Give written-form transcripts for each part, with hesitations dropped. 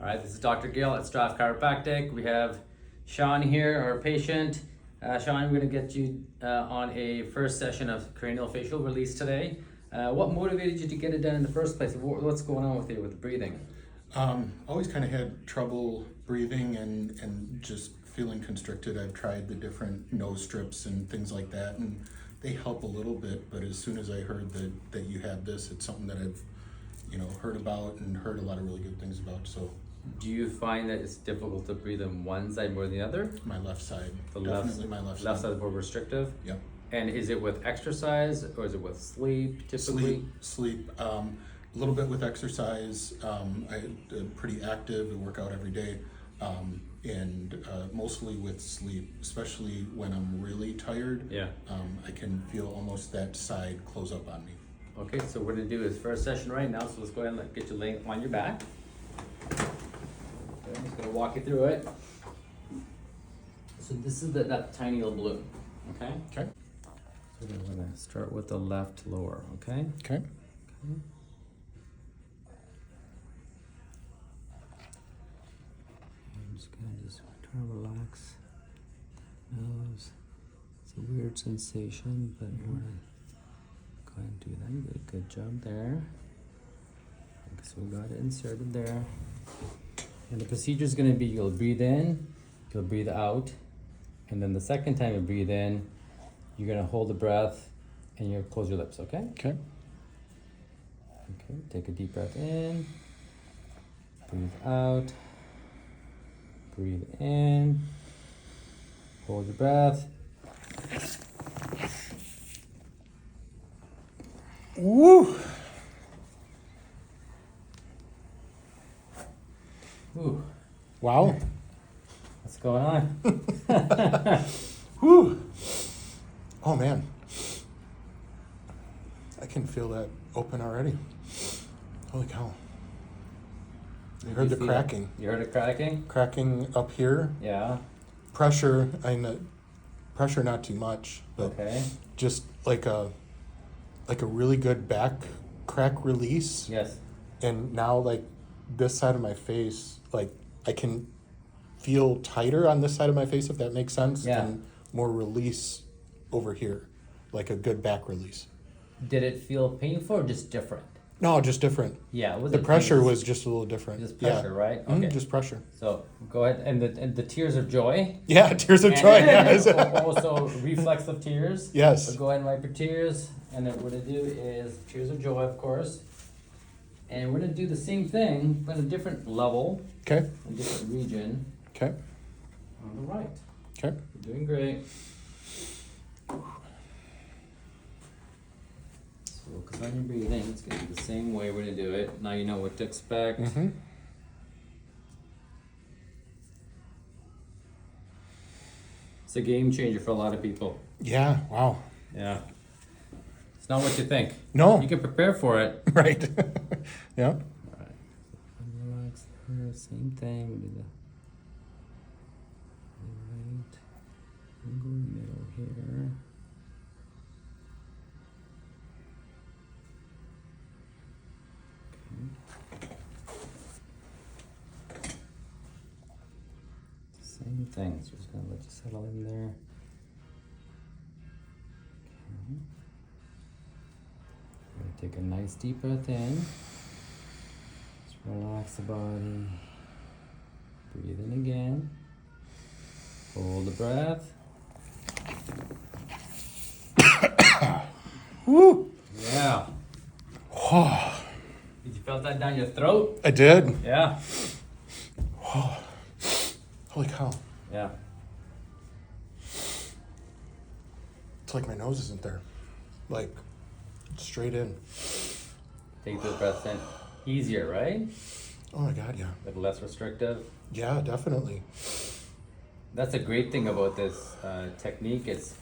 All right, this is Dr. Gill at Chiropractic. We have Sean here, our patient. Sean, I'm going to get you on a first session of cranial facial release today. What motivated you to get it done in the first place? What's going on with you with breathing? Always kind of had trouble breathing and just feeling constricted. I've tried the different nose strips and things like that, and they help a little bit. But as soon as I heard that you had this, it's something that I've heard about and heard a lot of really good things about. So, do you find that it's difficult to breathe on one side more than the other? My left side, Definitely my left side. Left side is more restrictive. Yep. And is it with exercise or is it with sleep typically? Sleep. A little bit with exercise. I'm pretty active. I work out every day, and mostly with sleep, especially when I'm really tired. Yeah. I can feel almost that side close up on me. Okay, so what we're gonna do is first session right now. So let's go ahead and get you laying on your back. Okay, I'm just gonna walk you through it. So this is that tiny little balloon. Okay. Okay. So we're gonna start with the left lower. Okay. Okay. Okay. I'm just gonna try to relax that nose. It's a weird sensation, but we're gonna go ahead and do that. Good job there. Okay, so we got it inserted there. And the procedure is gonna be you'll breathe in, you'll breathe out, and then the second time you breathe in, you're gonna hold the breath and you'll close your lips, okay? Okay. Okay, take a deep breath in, breathe out, breathe in, hold your breath. Woo! Ooh, Wow. what's going on? Woo! Oh man. I can feel that open already. Holy cow. I heard the cracking. You heard it cracking? Cracking up here. Yeah. Pressure, pressure not too much, but Okay. just like a really good back crack release. Yes. And now like this side of my face, like I can feel tighter on this side of my face, if that makes sense. Yeah. And more release over here, like a good back release. Did it feel painful or just different? No, just different. Yeah. Was The it pressure painful? was just a little different. Just pressure, right? Mhm, Okay. just pressure. So go ahead, and the tears of joy. Yeah, tears of And joy. then Yes. also reflexive tears. Yes. So go ahead and wipe your tears, and then what I do is tears of joy, of course. And we're gonna do the same thing, but a different level, Okay. a different region. Okay. On the right. Okay. You're doing great. So focus on your breathing. It's gonna be the same way we're gonna do it. Now you know what to expect. Mm-hmm. It's a game changer for a lot of people. Yeah. Wow. Yeah. It's not what you think. No. You can prepare for it. Right. Yeah. Alright. Relax there. Same thing. We do the right. And go in the middle here. Okay. Same thing. So just gonna let you settle in there. Okay. We're gonna take a nice deep breath in. Just relax the body. Breathe in again. Hold the breath. Woo. Yeah. Oh, Did you feel that down your throat? I did. Yeah. Oh. Holy cow. Yeah. It's like my nose isn't there. Like straight in. Take those breaths in. Easier, right? Oh my God, yeah. Like less restrictive. Yeah, definitely. That's a great thing about this technique. It's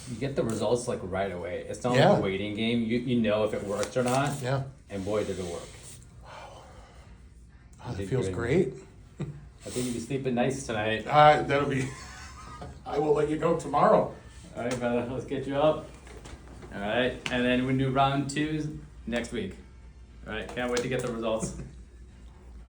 you get the results like right away. It's not Yeah. like a waiting game. You know if it works or not. Yeah. And boy, does it work. Oh, You that did feels great. great. I think you'll be sleeping nice tonight. That'll be. I will let you know tomorrow. All right, brother. Let's get you up. All right, and then we do round 2 next week. All right, can't wait to get the results.